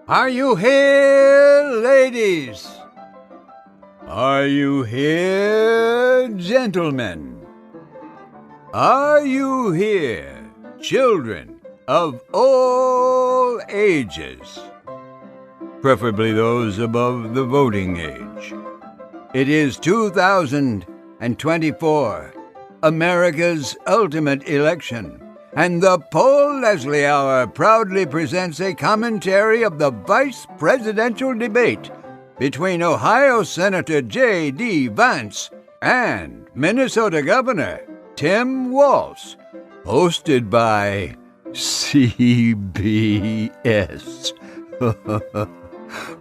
Are you here, ladies? Are you here, gentlemen? Are you here, children of all ages? Preferably those above the voting age. It is 2024, America's ultimate election, and the Paul Leslie Hour proudly presents a commentary of the vice presidential debate between Ohio Senator J.D. Vance and Minnesota Governor Tim Walz, hosted by CBS.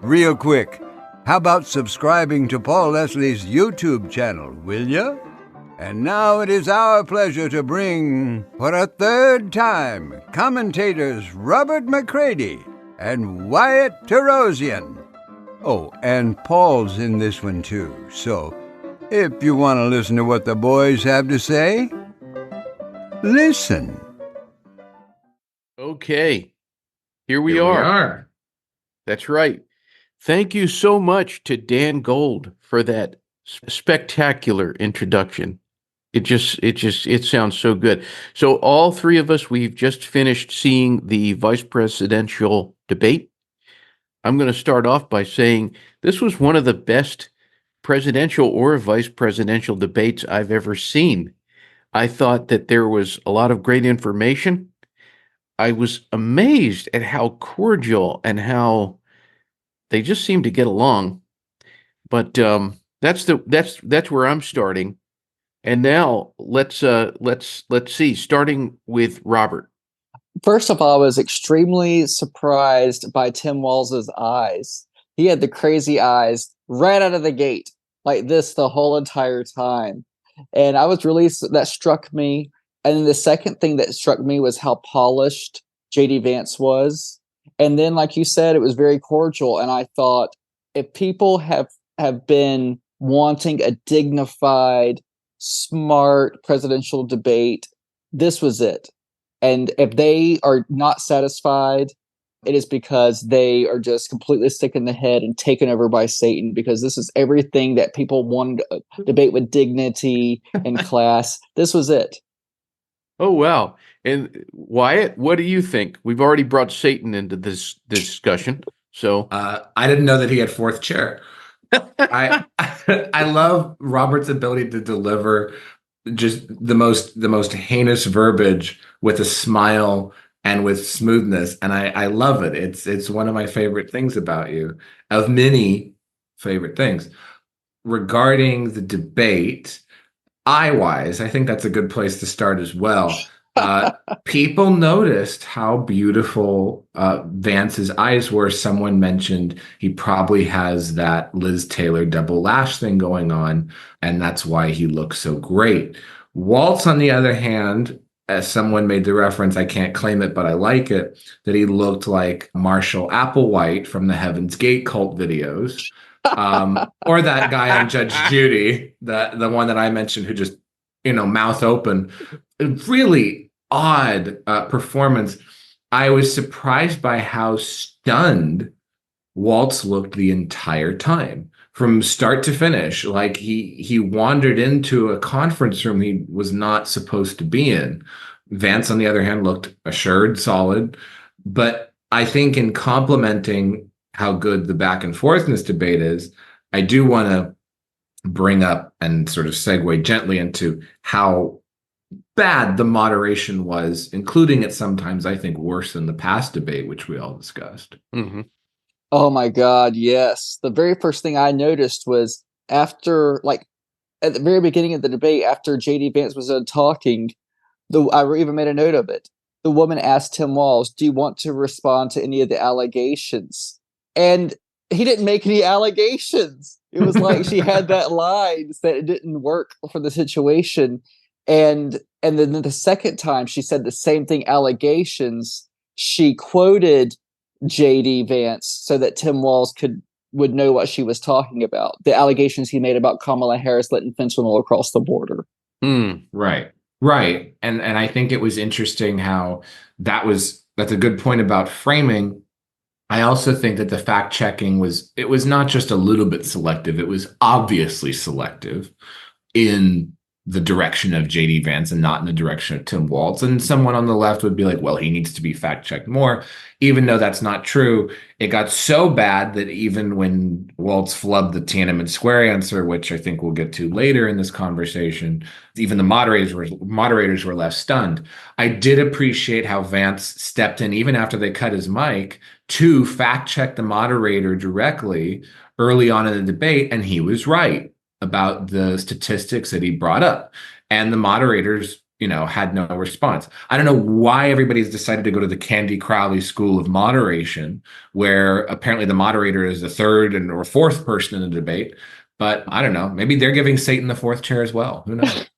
Real quick, how about subscribing to Paul Leslie's YouTube channel, will ya? And now it is our pleasure to bring, for a third time, commentators Robert McCready and Wyatt Torosian. Oh, and Paul's in this one too, so if you want to listen to what the boys have to say, listen. Okay, here we are. That's right. Thank you so much to Dan Gold for that spectacular introduction. It sounds so good. So all three of us, we've just finished seeing the vice presidential debate. I'm going to start off by saying this was one of the best presidential or vice presidential debates I've ever seen. I thought that there was a lot of great information. I was amazed at how cordial and how they just seem to get along. But that's where I'm starting. And now let's see, starting with Robert. First of all, I was extremely surprised by Tim Walz's eyes. He had the crazy eyes right out of the gate, like this the whole entire time. And that struck me. And then the second thing that struck me was how polished JD Vance was. And then, like you said, it was very cordial. And I thought, if people have been wanting a dignified, smart presidential debate, this was it. And if they are not satisfied, it is because they are just completely sick in the head and taken over by Satan, because this is everything that people wanted to debate with dignity and class. This was it. Oh, wow. And Wyatt, what do you think? We've already brought Satan into this discussion. So I didn't know that he had fourth chair. I love Robert's ability to deliver just the most heinous verbiage with a smile and with smoothness, and I love it. It's one of my favorite things about you, of many favorite things. Regarding the debate, eye-wise, I think that's a good place to start as well. People noticed how beautiful Vance's eyes were. Someone mentioned he probably has that Liz Taylor double lash thing going on, and that's why he looks so great. Waltz, on the other hand, as someone made the reference, I can't claim it, but I like it, that he looked like Marshall Applewhite from the Heaven's Gate cult videos. Or that guy on Judge Judy, the one that I mentioned, who just, mouth open. Really odd performance. I was surprised by how stunned Waltz looked the entire time, from start to finish. Like he wandered into a conference room he was not supposed to be in. Vance, on the other hand, looked assured, solid. But I think in complimenting how good the back and forth in this debate is, I do want to bring up and sort of segue gently into how bad the moderation was, including it sometimes, I think, worse than the past debate, which we all discussed. Mm-hmm. Oh my God, yes. The very first thing I noticed was after, at the very beginning of the debate, after JD Vance was done talking, I even made a note of it. The woman asked Tim Walz, "Do you want to respond to any of the allegations?" And he didn't make any allegations. It was like she had that line that it didn't work for the situation. And then the second time she said the same thing, allegations, she quoted JD Vance so that Tim Walz would know what she was talking about. The allegations he made about Kamala Harris letting fentanyl across the border. Right. And I think it was interesting how that's a good point about framing. I also think that the fact checking was not just a little bit selective, it was obviously selective in the direction of JD Vance and not in the direction of Tim Walz. And someone on the left would be like, well, he needs to be fact checked more, even though that's not true. It got so bad that even when Walz flubbed the Tiananmen Square answer, which I think we'll get to later in this conversation, even the moderators were left stunned. I did appreciate how Vance stepped in even after they cut his mic to fact check the moderator directly early on in the debate, and he was right about the statistics that he brought up. And the moderators, had no response. I don't know why everybody's decided to go to the Candy Crowley School of Moderation, where apparently the moderator is the third or fourth person in the debate. But I don't know. Maybe they're giving Satan the fourth chair as well. Who knows?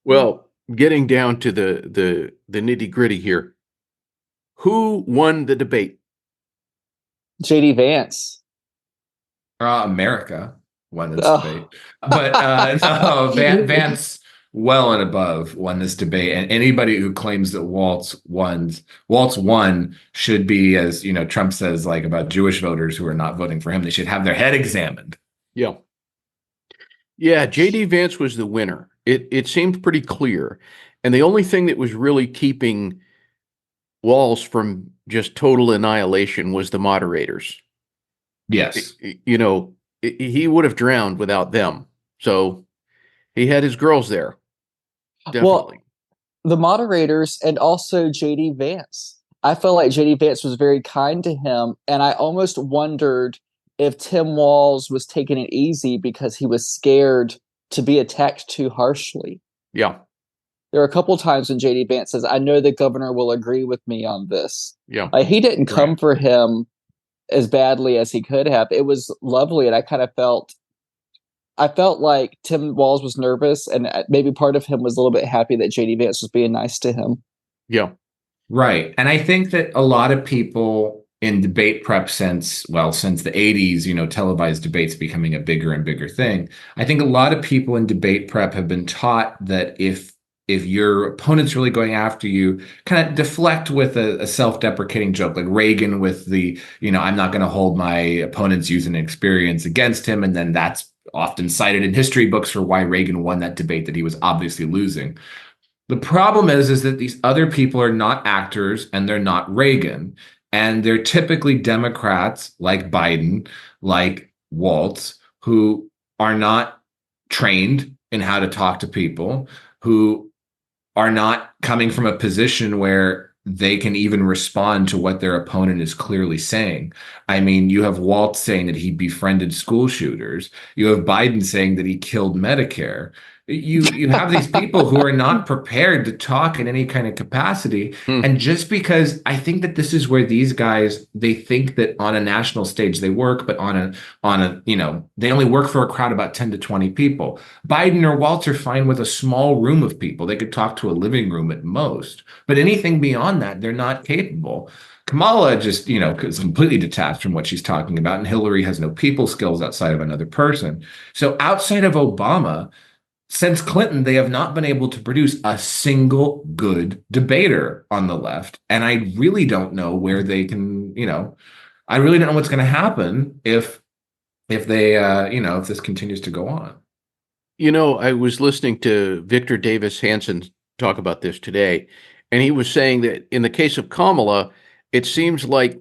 Well, getting down to the nitty gritty here. Who won the debate? JD Vance. America won this debate, but no, Vance well and above won this debate. And anybody who claims that Walz won should be, as Trump says, like about Jewish voters who are not voting for him, they should have their head examined. Yeah, JD Vance was the winner. It seemed pretty clear, and the only thing that was really keeping Walz from just total annihilation was the moderators. Yes. He would have drowned without them. So he had his girls there. Definitely. Well, the moderators and also JD Vance. I felt like JD Vance was very kind to him, and I almost wondered if Tim Walz was taking it easy because he was scared to be attacked too harshly. Yeah. There are a couple times when JD Vance says, I know the governor will agree with me on this. Yeah. He didn't come for him as badly as he could have. It was lovely, and I felt like Tim Walz was nervous, and maybe part of him was a little bit happy that JD Vance was being nice to him. Yeah. Right. And I think that a lot of people in debate prep since the 80s, televised debates becoming a bigger and bigger thing. I think a lot of people in debate prep have been taught that if your opponent's really going after you, kind of deflect with a self-deprecating joke, like Reagan with the, I'm not going to hold my opponent's youth and experience against him. And then that's often cited in history books for why Reagan won that debate that he was obviously losing. The problem is that these other people are not actors and they're not Reagan. And they're typically Democrats like Biden, like Walz, who are not trained in how to talk to people, who are not coming from a position where they can even respond to what their opponent is clearly saying. I mean, you have Walz saying that he befriended school shooters. You have Biden saying that he killed Medicare. You have these people who are not prepared to talk in any kind of capacity. And just because I think that this is where these guys, they think that on a national stage they work, but on a they only work for a crowd about 10 to 20 people. Biden or Walz are fine with a small room of people. They could talk to a living room at most, but anything beyond that, they're not capable. Kamala just, is completely detached from what she's talking about. And Hillary has no people skills outside of another person. So outside of Obama, since Clinton, they have not been able to produce a single good debater on the left. And I really don't know where they can, I really don't know what's going to happen if they, if this continues to go on. I was listening to Victor Davis Hanson talk about this today, and he was saying that in the case of Kamala, it seems like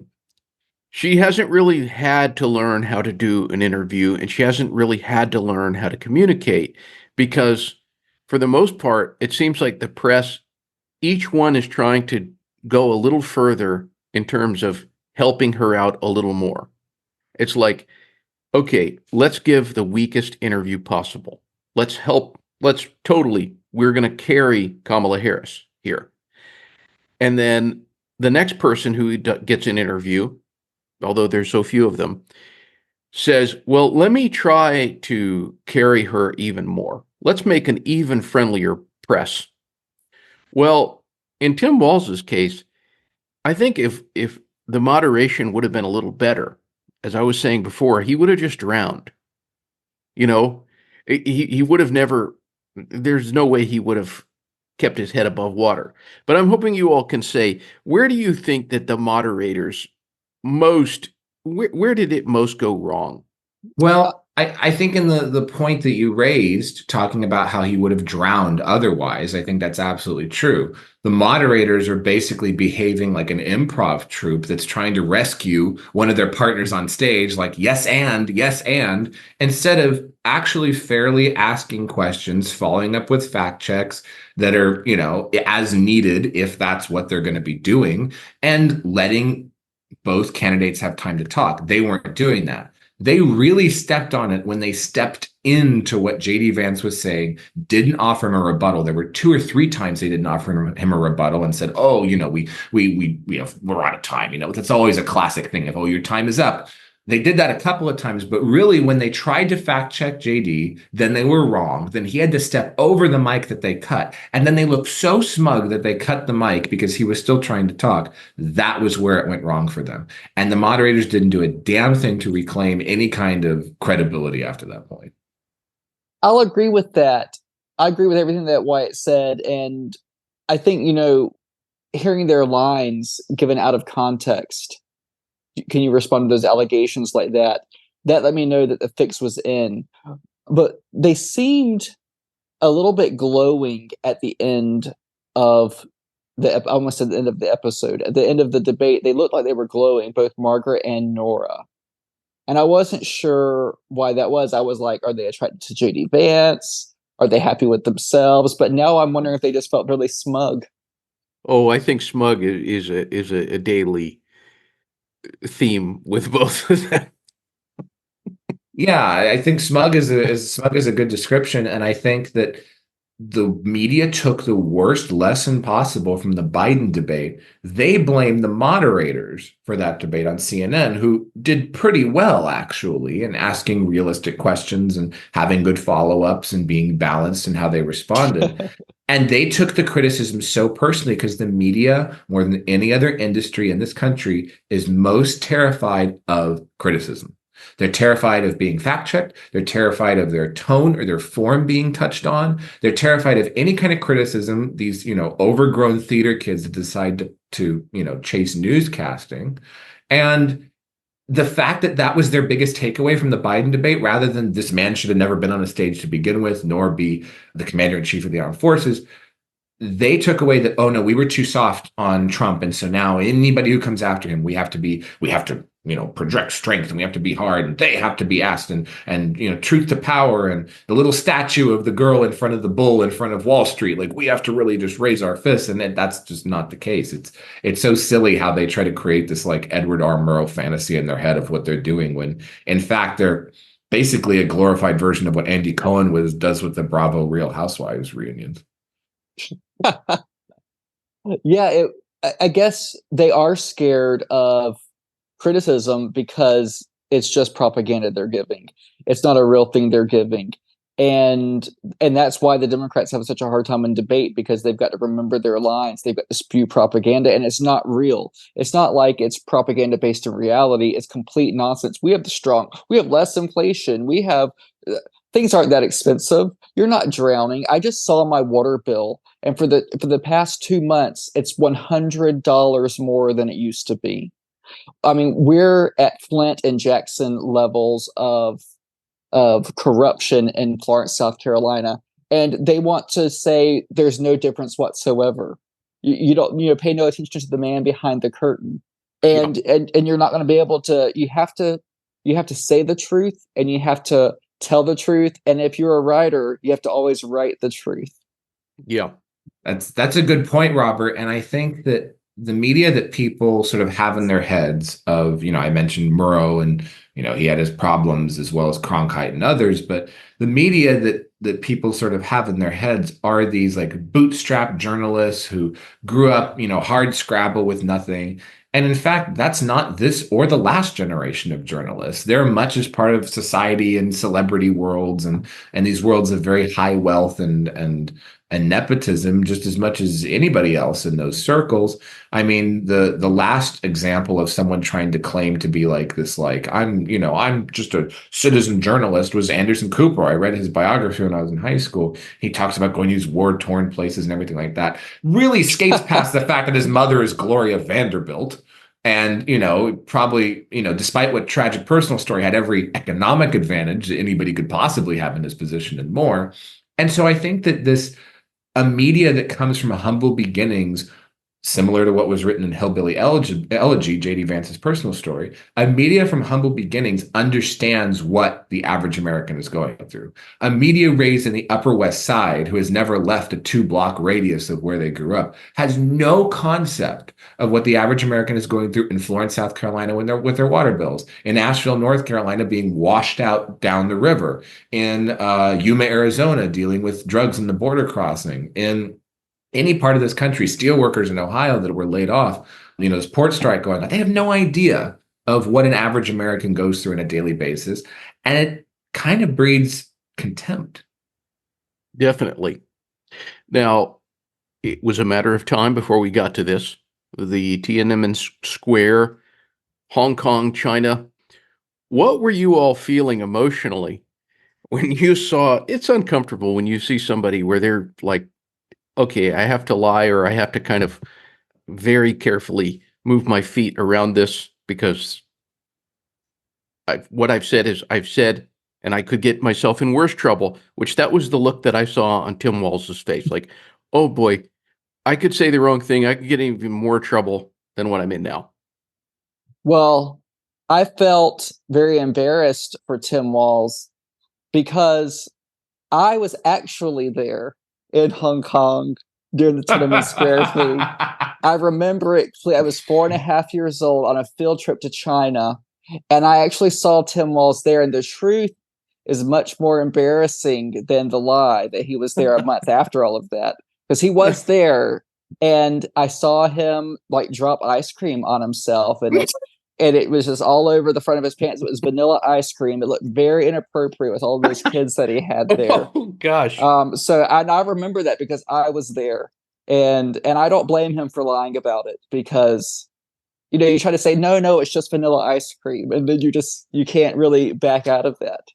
she hasn't really had to learn how to do an interview, and she hasn't really had to learn how to communicate. Because for the most part, it seems like the press, each one is trying to go a little further in terms of helping her out a little more. It's like, okay, let's give the weakest interview possible. We're going to carry Kamala Harris here. And then the next person who gets an interview, although there's so few of them, says, well, let me try to carry her even more. Let's make an even friendlier press. Well, in Tim Walz's case, I think if the moderation would have been a little better, as I was saying before, he would have just drowned. He would have never, there's no way he would have kept his head above water. But I'm hoping you all can say, where do you think that the moderators where did it most go wrong? Well, I think in the point that you raised, talking about how he would have drowned otherwise, I think that's absolutely true. The moderators are basically behaving like an improv troupe that's trying to rescue one of their partners on stage, like, yes, and, instead of actually fairly asking questions, following up with fact checks that are, as needed if that's what they're going to be doing, and letting both candidates have time to talk. They weren't doing that. They really stepped on it when they stepped into what JD Vance was saying, didn't offer him a rebuttal. There were 2 or 3 times they didn't offer him a rebuttal and said, "Oh, we're out of time." That's always a classic thing of, "Oh, your time is up." They did that a couple of times, but really when they tried to fact check JD, then they were wrong. Then he had to step over the mic that they cut. And then they looked so smug that they cut the mic because he was still trying to talk. That was where it went wrong for them. And the moderators didn't do a damn thing to reclaim any kind of credibility after that point. I'll agree with that. I agree with everything that Wyatt said. And I think, hearing their lines given out of context, can you respond to those allegations like that? That let me know that the fix was in. But they seemed a little bit glowing at the end of almost at the end of the episode. At the end of the debate, they looked like they were glowing, both Margaret and Nora. And I wasn't sure why that was. I was like, are they attracted to JD Vance? Are they happy with themselves? But now I'm wondering if they just felt really smug. Oh, I think smug is a daily theme with both of them. Yeah, I think smug is a good description, and I think that the media took the worst lesson possible from the Biden debate. They blamed the moderators for that debate on CNN, who did pretty well, actually, in asking realistic questions and having good follow-ups and being balanced in how they responded. And they took the criticism so personally because the media, more than any other industry in this country, is most terrified of criticism. They're terrified of being fact-checked. They're terrified of their tone or their form being touched on. They're terrified of any kind of criticism. These, overgrown theater kids that decide to chase newscasting. And the fact that that was their biggest takeaway from the Biden debate, rather than this man should have never been on a stage to begin with, nor be the commander-in-chief of the armed forces, they took away that, oh no, we were too soft on Trump. And so now anybody who comes after him, we have to project strength, and we have to be hard, and they have to be asked, and truth to power, and the little statue of the girl in front of the bull in front of Wall Street. Like, we have to really just raise our fists. And that's just not the case. It's so silly how they try to create this like Edward R. Murrow fantasy in their head of what they're doing, when in fact they're basically a glorified version of what Andy Cohen does with the Bravo Real Housewives reunions. Yeah, I guess they are scared of criticism because it's just propaganda they're giving. It's not a real thing they're giving. And that's why the Democrats have such a hard time in debate, because they've got to remember their lines. They've got to spew propaganda, and it's not real. It's not like it's propaganda based in reality. It's complete nonsense. We have less inflation. We have things aren't that expensive. You're not drowning. I just saw my water bill, and for the past 2 months, it's $100 more than it used to be. I mean, we're at Flint and Jackson levels of corruption in Florence, South Carolina, and they want to say there's no difference whatsoever. You don't pay no attention to the man behind the curtain, and you're not going to be able to. You have to say the truth, and you have to tell the truth. And if you're a writer, you have to always write the truth. Yeah, that's a good point, Robert. And I think that the media that people sort of have in their heads of, I mentioned Murrow, and, he had his problems as well as Cronkite and others, but the media that people sort of have in their heads are these like bootstrap journalists who grew up, hard scrabble with nothing. And in fact, that's not this or the last generation of journalists. They're much as part of society and celebrity worlds and these worlds of very high wealth and and nepotism just as much as anybody else in those circles. I mean, the last example of someone trying to claim to be like this, like I'm just a citizen journalist, was Anderson Cooper. I read his biography when I was in high school. He talks about going to these war-torn places and everything like that. Really skates past the fact that his mother is Gloria Vanderbilt. And, probably, despite what tragic personal story, had every economic advantage that anybody could possibly have in his position and more. And so I think that a media that comes from humble beginnings, similar to what was written in Hillbilly Elegy, J.D. Vance's personal story, a media from humble beginnings understands what the average American is going through. A media raised in the Upper West Side, who has never left a 2-block radius of where they grew up, has no concept of what the average American is going through in Florence, South Carolina, with their water bills, in Asheville, North Carolina, being washed out down the river, in Yuma, Arizona, dealing with drugs in the border crossing, in any part of this country, steelworkers in Ohio that were laid off, this port strike going on, they have no idea of what an average American goes through on a daily basis. And it kind of breeds contempt. Definitely. Now, it was a matter of time before we got to this. The Tiananmen Square, Hong Kong, China. What were you all feeling emotionally when you saw, it's uncomfortable when you see somebody where they're like, okay, I have to lie, or I have to kind of very carefully move my feet around this, because what I've said is I've said, and I could get myself in worse trouble, which that was the look that I saw on Tim Walz's face. Like, oh boy, I could say the wrong thing. I could get in even more trouble than what I'm in now. Well, I felt very embarrassed for Tim Walz because I was actually there in Hong Kong during the Tiananmen Square thing. I remember it clearly. I was 4.5 years old on a field trip to China, and I actually saw Tim Walz there. And the truth is much more embarrassing than the lie that he was there a month after all of that, because he was there, and I saw him like drop ice cream on himself, and it was just all over the front of his pants. It was vanilla ice cream. It looked very inappropriate with all those kids that he had there. Oh gosh. So I remember that because I was there, and I don't blame him for lying about it, because you try to say no, it's just vanilla ice cream, and then you can't really back out of that.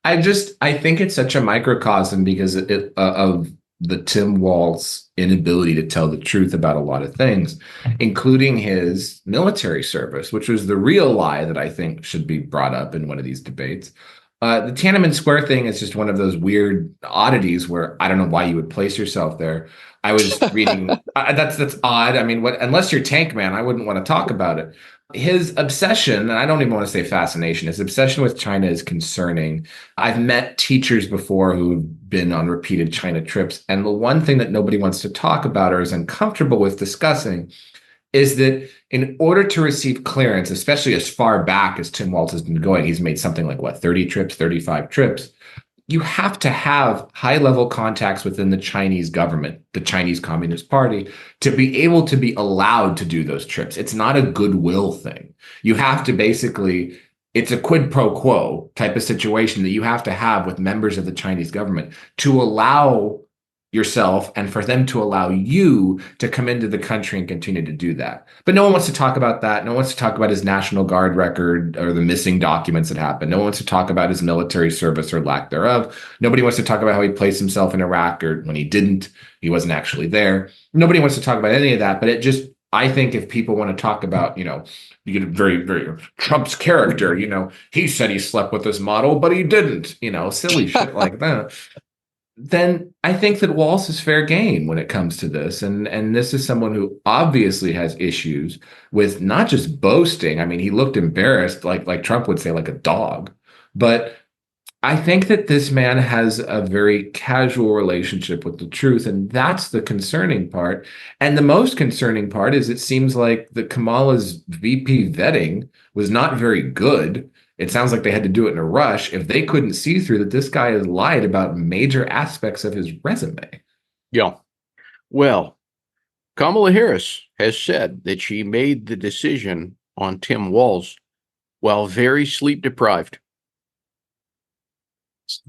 I think it's such a microcosm because of the Tim Walz inability to tell the truth about a lot of things, including his military service, which was the real lie that I think should be brought up in one of these debates. The Tiananmen Square thing is just one of those weird oddities where I don't know why you would place yourself there. I was reading, that's odd. I mean, unless you're Tank Man, I wouldn't want to talk about it. His obsession, and I don't even want to say fascination, his obsession with China is concerning. I've met teachers before who've been on repeated China trips, and the one thing that nobody wants to talk about or is uncomfortable with discussing is that in order to receive clearance, especially as far back as Tim Walz has been going, he's made something like 30 trips, 35 trips. You have to have high-level contacts within the Chinese government, the Chinese Communist Party, to be able to be allowed to do those trips. It's not a goodwill thing. You have to basically, it's a quid pro quo type of situation that you have to have with members of the Chinese government to allow yourself and for them to allow you to come into the country and continue to do that. But no one wants to talk about that. No one wants to talk about his National Guard record or the missing documents that happened. No one wants to talk about his military service or lack thereof. Nobody wants to talk about how he placed himself in Iraq, or when he didn't, he wasn't actually there. Nobody wants to talk about any of that. But it just, I think if people want to talk about, you get very, very Trump's character, he said he slept with this model, but he didn't, silly shit like that. Then I think that Walz is fair game when it comes to this. And this is someone who obviously has issues with not just boasting. I mean, he looked embarrassed, like Trump would say, like a dog. But I think that this man has a very casual relationship with the truth. And that's the concerning part. And the most concerning part is it seems like the Kamala's VP vetting was not very good. It sounds like they had to do it in a rush if they couldn't see through that this guy has lied about major aspects of his resume. Yeah. Well, Kamala Harris has said that she made the decision on Tim Walz while very sleep deprived.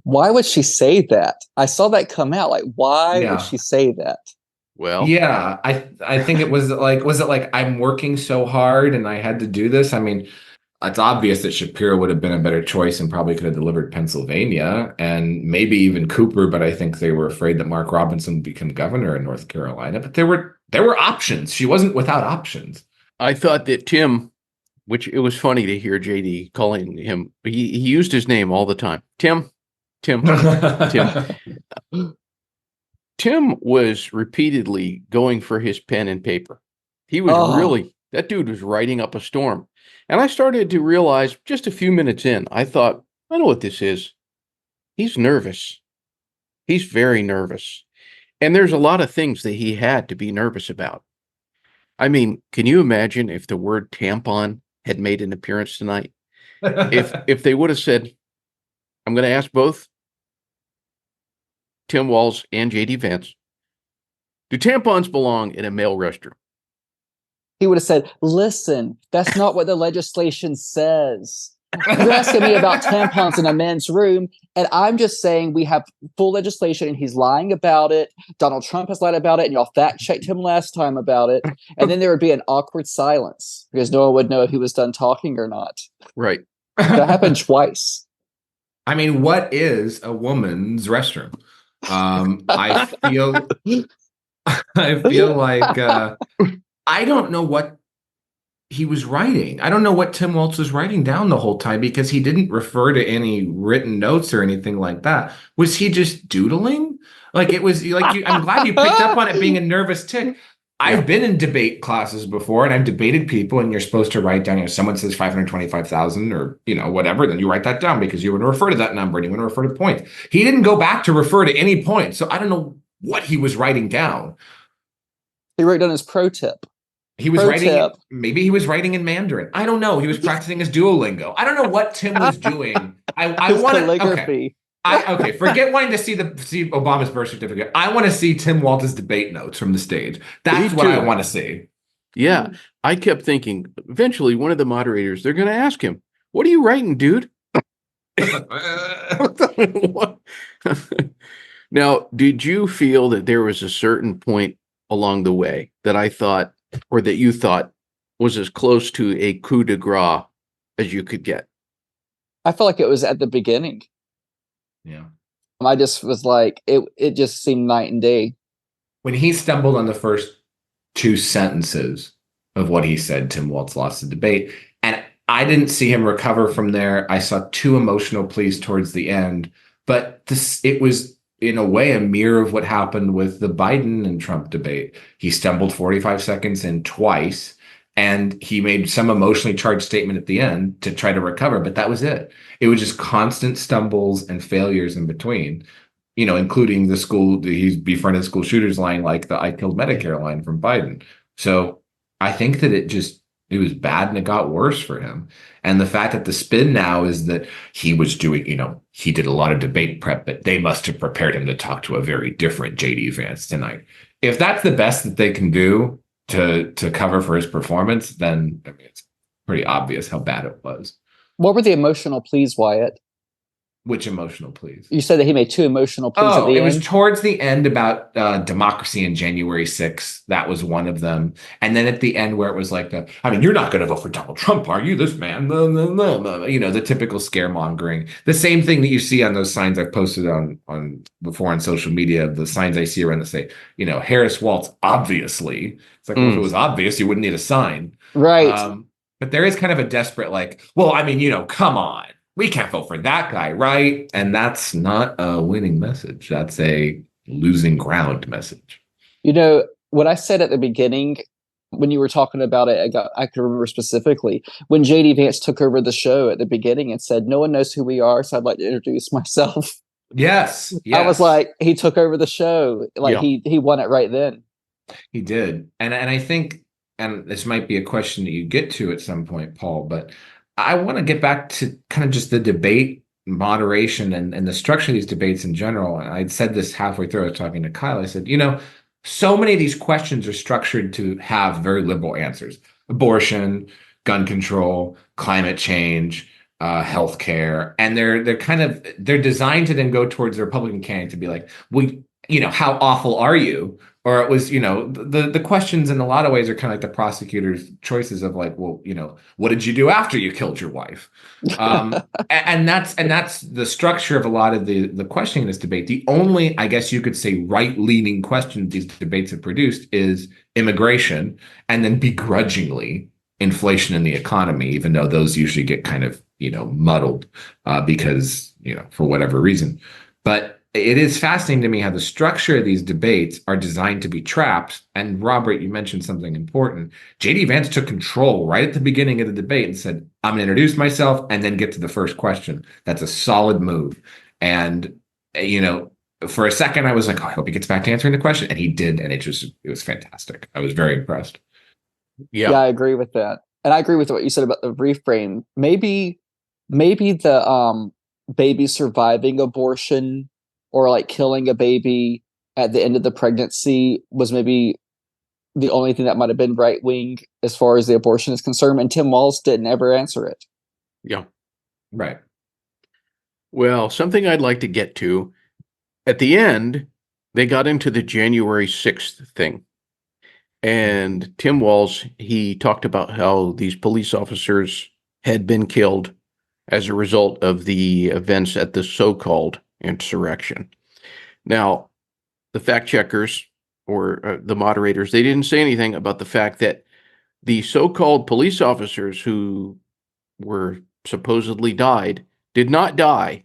Why would she say that? I saw that come out. Like, why would she say that? Well, yeah, I think it was it like I'm working so hard and I had to do this? I mean, it's obvious that Shapiro would have been a better choice and probably could have delivered Pennsylvania and maybe even Cooper, but I think they were afraid that Mark Robinson would become governor in North Carolina. But there were options. She wasn't without options. I thought that Tim, which it was funny to hear JD calling him, he used his name all the time. Tim. Tim was repeatedly going for his pen and paper. He was that dude was writing up a storm. And I started to realize just a few minutes in, I thought, I know what this is. He's nervous. He's very nervous. And there's a lot of things that he had to be nervous about. I mean, can you imagine if the word tampon had made an appearance tonight? If they would have said, I'm going to ask both Tim Walz and JD Vance, do tampons belong in a male restroom? He would have said, listen, that's not what the legislation says. You're asking me about tampons in a men's room, and I'm just saying we have full legislation, and he's lying about it. Donald Trump has lied about it, and y'all fact-checked him last time about it. And then there would be an awkward silence because no one would know if he was done talking or not. Right. That happened twice. I mean, what is a woman's restroom? I feel like I don't know what he was writing. I don't know what Tim Walz was writing down the whole time because he didn't refer to any written notes or anything like that. Was he just doodling? Like it was like I'm glad you picked up on it being a nervous tick. I've been in debate classes before and I've debated people and you're supposed to write down, someone says 525,000 or, whatever, then you write that down because you want to refer to that number and you want to refer to points. He didn't go back to refer to any point. So I don't know what he was writing down. He wrote down his pro tip. He was maybe he was writing in Mandarin. I don't know. He was practicing his Duolingo. I don't know what Tim was doing. I want calligraphy. Okay, forget wanting to see Obama's birth certificate. I want to see Tim Walz's debate notes from the stage. That's what I want to see. Yeah, I kept thinking, eventually one of the moderators, they're going to ask him, what are you writing, dude? Now, did you feel that there was a certain point along the way that I thought, or that you thought was as close to a coup de grace as you could get? I felt like it was at the beginning. Yeah. I just was like, it just seemed night and day. When he stumbled on the first two sentences of what he said, Tim Walz lost the debate. And I didn't see him recover from there. I saw two emotional pleas towards the end. But it was, in a way, a mirror of what happened with the Biden and Trump debate. He stumbled 45 seconds in twice. And he made some emotionally charged statement at the end to try to recover, but that was it. It was just constant stumbles and failures in between, including he befriended school shooters line, like the I killed Medicare line from Biden. So I think that it was bad and it got worse for him. And the fact that the spin now is that he was doing, he did a lot of debate prep, but they must have prepared him to talk to a very different JD Vance tonight. If that's the best that they can do to cover for his performance, then it's pretty obvious how bad it was. What were the emotional pleas, Wyatt? Which emotional pleas? You said that he made two emotional pleas at the end. It was towards the end about democracy and January 6th. That was one of them. And then at the end where it was like, you're not going to vote for Donald Trump, are you? This man, the typical scaremongering. The same thing that you see on those signs I've posted on before on social media, the signs I see around that say, Harris Waltz, obviously. It's like, well, if it was obvious, you wouldn't need a sign. Right. But there is kind of a desperate come on. We can't vote for that guy, right? And that's not a winning message. That's a losing ground message. What I said at the beginning, when you were talking about it, I could remember specifically when JD Vance took over the show at the beginning and said, no one knows who we are, so I'd like to introduce myself. Yes. I was like, he took over the show. He won it right then. He did. And I think, and this might be a question that you get to at some point, Paul, but I want to get back to kind of just the debate moderation and the structure of these debates in general. And I'd said this halfway through. I was talking to Kyle. I said, so many of these questions are structured to have very liberal answers: abortion, gun control, climate change, healthcare, and they're designed to then go towards the Republican candidate to be like, well, how awful are you? Or it was, the questions in a lot of ways are kind of like the prosecutor's choices of like, well, what did you do after you killed your wife? And that's the structure of a lot of the questioning in this debate. The only, I guess you could say, right-leaning question these debates have produced is immigration, and then begrudgingly inflation in the economy, even though those usually get kind of muddled because for whatever reason. But it is fascinating to me how the structure of these debates are designed to be traps. And Robert, you mentioned something important. JD Vance took control right at the beginning of the debate and said, I'm going to introduce myself and then get to the first question. That's a solid move. And, for a second, I was like, oh, I hope he gets back to answering the question. And he did. And it was fantastic. I was very impressed. Yeah, I agree with that. And I agree with what you said about the reframe. Maybe the baby surviving abortion or like killing a baby at the end of the pregnancy was maybe the only thing that might have been right wing as far as the abortion is concerned. And Tim Walz didn't ever answer it. Yeah. Right. Well, something I'd like to get to at the end, they got into the January 6th thing. And Tim Walz, he talked about how these police officers had been killed as a result of the events at the so-called insurrection. Now, the fact checkers or the moderators, they didn't say anything about the fact that the so-called police officers who were supposedly died did not die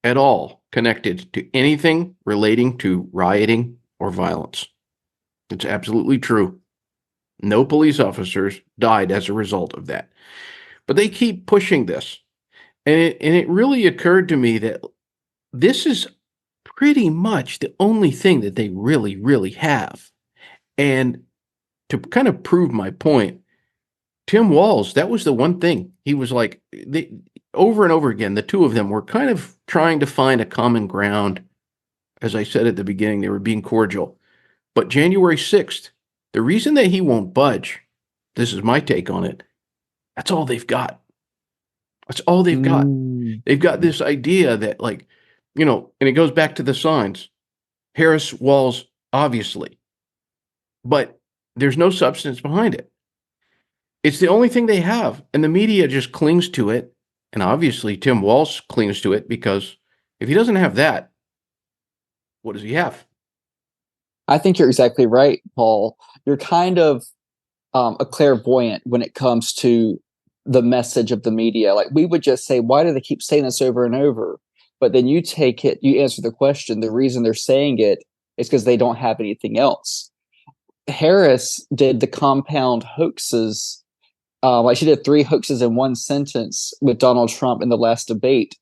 at all connected to anything relating to rioting or violence. It's absolutely true. No police officers died as a result of that. But they keep pushing this. And it really occurred to me that this is pretty much the only thing that they really, really have. And to kind of prove my point, Tim Walz, that was the one thing. He was like, over and over again, the two of them were kind of trying to find a common ground. As I said at the beginning, they were being cordial. But January 6th, the reason that he won't budge, this is my take on it, that's all they've got. That's all they've got. They've got this idea that, like, and it goes back to the signs. Harris, Walz, obviously. But there's no substance behind it. It's the only thing they have. And the media just clings to it. And obviously Tim Walz clings to it because if he doesn't have that, what does he have? I think you're exactly right, Paul. You're kind of a clairvoyant when it comes to the message of the media. Like, we would just say, why do they keep saying this over and over? But then you take it, you answer the question. The reason they're saying it is because they don't have anything else. Harris did the compound hoaxes. She did 3 hoaxes in one sentence with Donald Trump in the last debate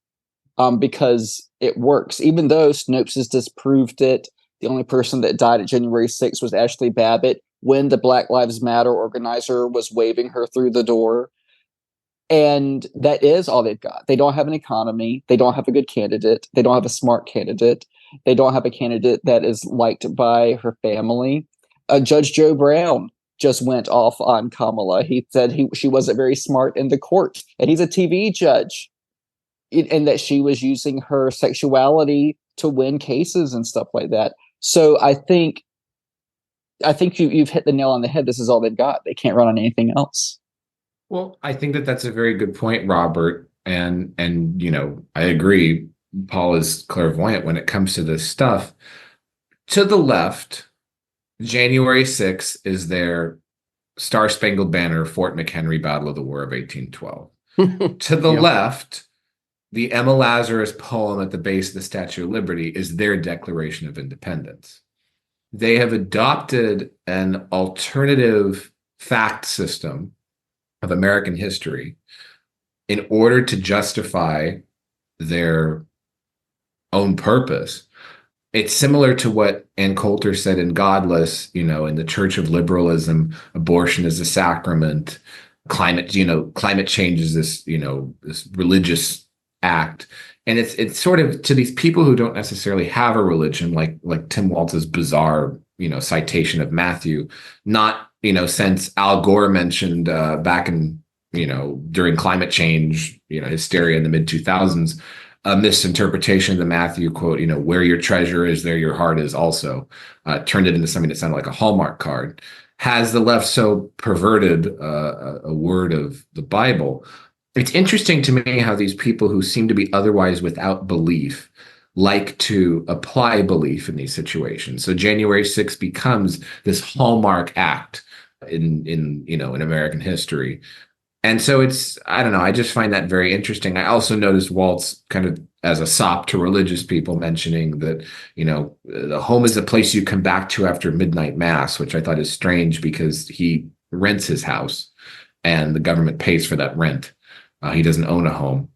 because it works. Even though Snopes has disproved it, the only person that died at January 6th was Ashley Babbitt when the Black Lives Matter organizer was waving her through the door. And that is all they've got. They don't have an economy. They don't have a good candidate. They don't have a smart candidate. They don't have a candidate that is liked by her family. Judge Joe Brown just went off on Kamala. He said she wasn't very smart in the court. And he's a TV judge. And that she was using her sexuality to win cases and stuff like that. So I think you've hit the nail on the head. This is all they've got. They can't run on anything else. Well, I think that that's a very good point, Robert. And I agree. Paul is clairvoyant when it comes to this stuff. To the left, January 6th is their Star-Spangled Banner, Fort McHenry Battle of the War of 1812. To the left, the Emma Lazarus poem at the base of the Statue of Liberty is their Declaration of Independence. They have adopted an alternative fact system of American history in order to justify their own purpose. It's similar to what Ann Coulter said in Godless, in the Church of Liberalism, abortion is a sacrament, climate change is this religious act. And it's sort of to these people who don't necessarily have a religion, like Tim Walz's bizarre, citation of Matthew, not, since Al Gore mentioned back in during climate change, hysteria in the mid 2000s, a misinterpretation of the Matthew quote, where your treasure is, there your heart is also, turned it into something that sounded like a Hallmark card. Has the left so perverted a word of the Bible? It's interesting to me how these people who seem to be otherwise without belief like to apply belief in these situations. So January 6th becomes this Hallmark act in American history. And so I don't know, I just find that very interesting. I also noticed Walz kind of as a sop to religious people mentioning that, the home is the place you come back to after midnight mass, which I thought is strange because he rents his house and the government pays for that rent. He doesn't own a home.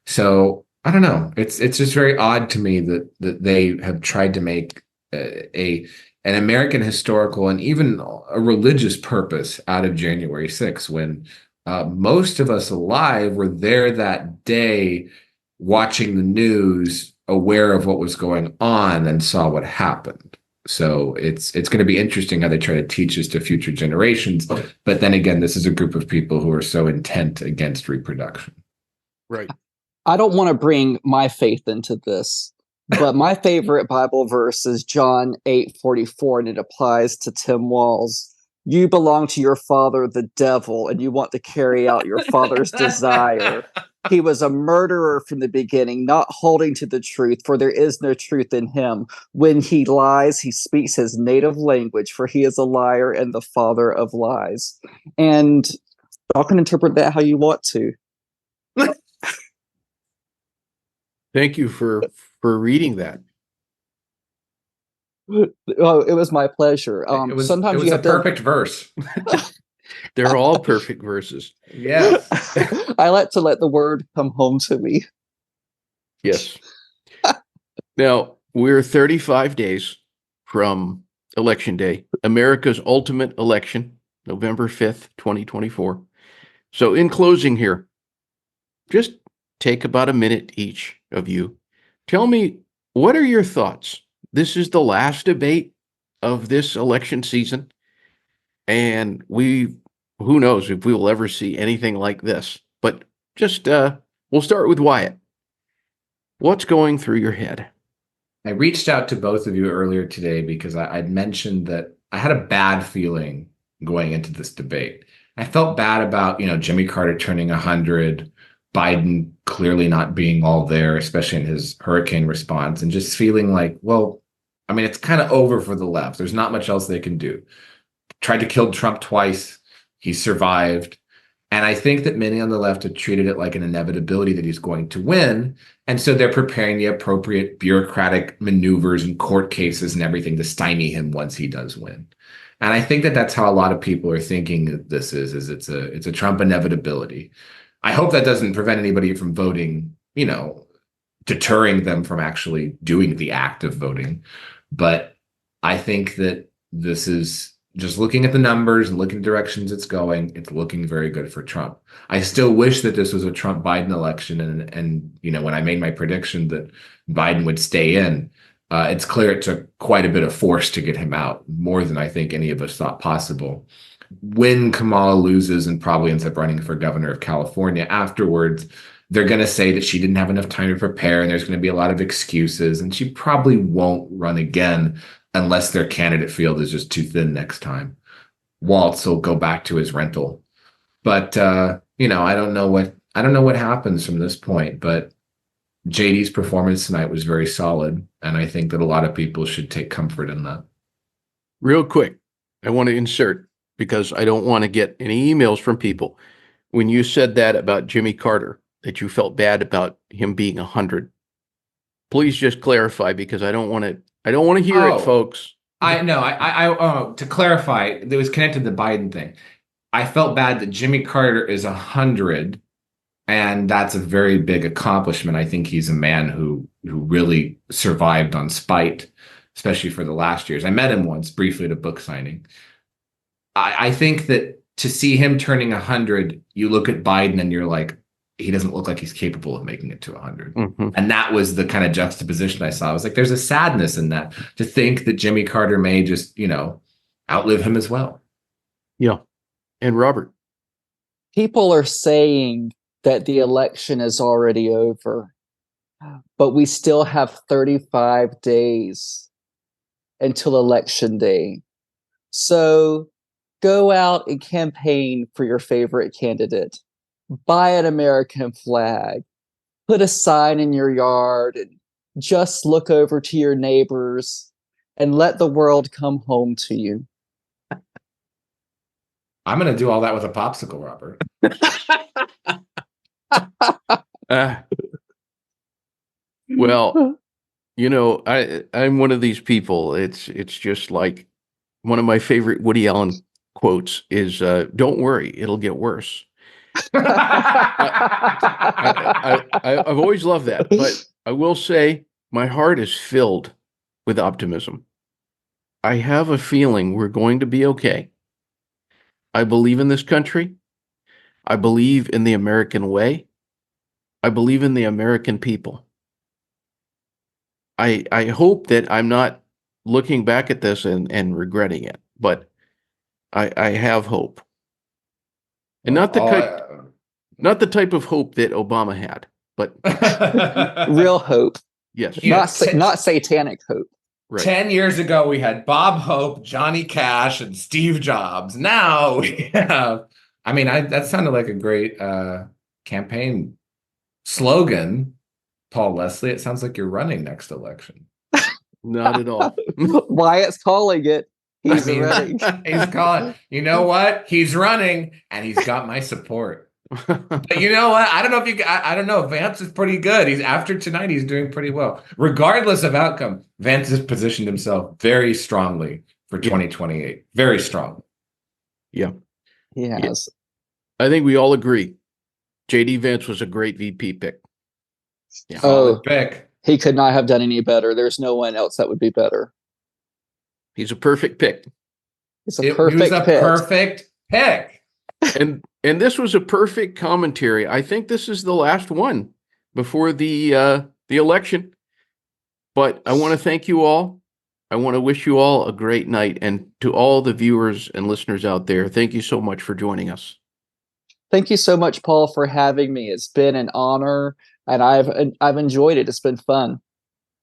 So I don't know. It's just very odd to me that they have tried to make an American historical and even a religious purpose out of January 6th when most of us alive were there that day watching the news, aware of what was going on and saw what happened. So it's going to be interesting how they try to teach this to future generations. But then again, this is a group of people who are so intent against reproduction. Right. I don't want to bring my faith into this, but my favorite Bible verse is John 8:44, and it applies to Tim Walz. You belong to your father, the devil, and you want to carry out your father's desire. He was a murderer from the beginning, not holding to the truth, for there is no truth in him. When he lies, he speaks his native language, for he is a liar and the father of lies. And y'all can interpret that how you want to. Thank you for reading that. Oh, it was my pleasure. Sometimes it was a perfect verse. They're all perfect verses. Yes. I like to let the word come home to me. Yes. Now, we're 35 days from Election Day, America's ultimate election, November 5th, 2024. So in closing here, just take about a minute each of you. Tell me, what are your thoughts? This is the last debate of this election season, and who knows if we will ever see anything like this. But just we'll start with Wyatt. What's going through your head? I reached out to both of you earlier today because I'd mentioned that I had a bad feeling going into this debate. I felt bad about, Jimmy Carter turning 100, Biden clearly not being all there, especially in his hurricane response, and just feeling like, well, I mean, it's kind of over for the left. There's not much else they can do. Tried to kill Trump twice. He survived. And I think that many on the left have treated it like an inevitability that he's going to win. And so they're preparing the appropriate bureaucratic maneuvers and court cases and everything to stymie him once he does win. And I think that that's how a lot of people are thinking that this is it's a Trump inevitability. I hope that doesn't prevent anybody from voting, deterring them from actually doing the act of voting. But I think that this is just looking at the numbers and looking at directions it's going, it's looking very good for Trump. I still wish that this was a Trump-Biden election. And when I made my prediction that Biden would stay in, it's clear it took quite a bit of force to get him out, more than I think any of us thought possible. When Kamala loses and probably ends up running for governor of California afterwards, they're going to say that she didn't have enough time to prepare and there's going to be a lot of excuses, and she probably won't run again unless their candidate field is just too thin next time. Walz will go back to his rental. But I don't know what happens from this point, but JD's performance tonight was very solid, and I think that a lot of people should take comfort in that. Real quick, I want to insert, because I don't want to get any emails from people. When you said that about Jimmy Carter, that you felt bad about him being 100, please just clarify, because I don't want to hear it, folks. I know. To clarify, it was connected to the Biden thing. I felt bad that Jimmy Carter is 100, and that's a very big accomplishment. I think he's a man who really survived on spite, especially for the last years. I met him once briefly at a book signing. I think that to see him turning 100, you look at Biden and you're like, he doesn't look like he's capable of making it to 100. Mm-hmm. And that was the kind of juxtaposition I saw. I was like, there's a sadness in that, to think that Jimmy Carter may just, outlive him as well. Yeah. And Robert? People are saying that the election is already over, but we still have 35 days until election day. So go out and campaign for your favorite candidate. Buy an American flag. Put a sign in your yard and just look over to your neighbors and let the world come home to you. I'm going to do all that with a popsicle, Robert. Well, I'm one of these people. It's just like one of my favorite Woody Allen quotes is, "Don't worry, it'll get worse." I've always loved that, but I will say my heart is filled with optimism. I have a feeling we're going to be okay. I believe in this country. I believe in the American way. I believe in the American people. I hope that I'm not looking back at this and regretting it, but I have hope. And not the type of hope that Obama had, but real hope. Yes. Not satanic hope. Right. 10 years ago, we had Bob Hope, Johnny Cash, and Steve Jobs. Now we have, that sounded like a great campaign slogan, Paul Leslie. It sounds like you're running next election. Not at all. Wyatt's calling it. He's running. He's calling. You know what? He's running, and he's got my support. But you know what? I don't know. Vance is pretty good. He's after tonight. He's doing pretty well, regardless of outcome. Vance has positioned himself very strongly for 2028. Very strong. Yeah. Yes. I think we all agree. J.D. Vance was a great VP pick. Yeah. Solid pick. He could not have done any better. There's no one else that would be better. He's a perfect pick. He was a perfect pick. And this was a perfect commentary. I think this is the last one before the election. But I want to thank you all. I want to wish you all a great night. And to all the viewers and listeners out there, thank you so much for joining us. Thank you so much, Paul, for having me. It's been an honor, and I've enjoyed it. It's been fun.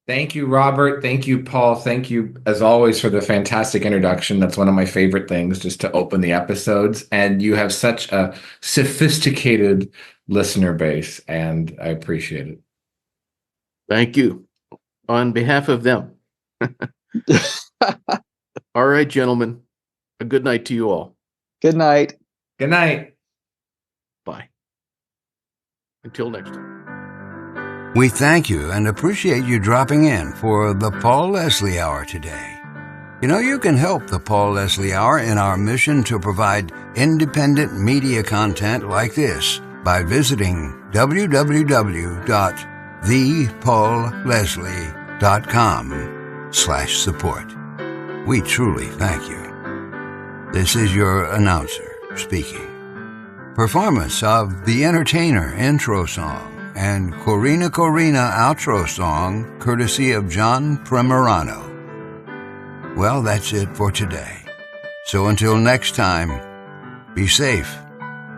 Thank you, Robert. Thank you, Paul. Thank you, as always, for the fantastic introduction. That's one of my favorite things, just to open the episodes. And you have such a sophisticated listener base, and I appreciate it. Thank you. On behalf of them. All right, gentlemen. A good night to you all. Good night. Good night. Bye. Until next time. We thank you and appreciate you dropping in for the Paul Leslie Hour today. You can help the Paul Leslie Hour in our mission to provide independent media content like this by visiting www.thepaulleslie.com/support. We truly thank you. This is your announcer speaking. Performance of The Entertainer intro song and Corina outro song, courtesy of John Primorano. Well, that's it for today. So until next time, be safe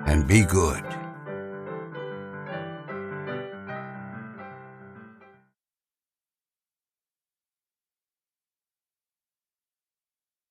and be good.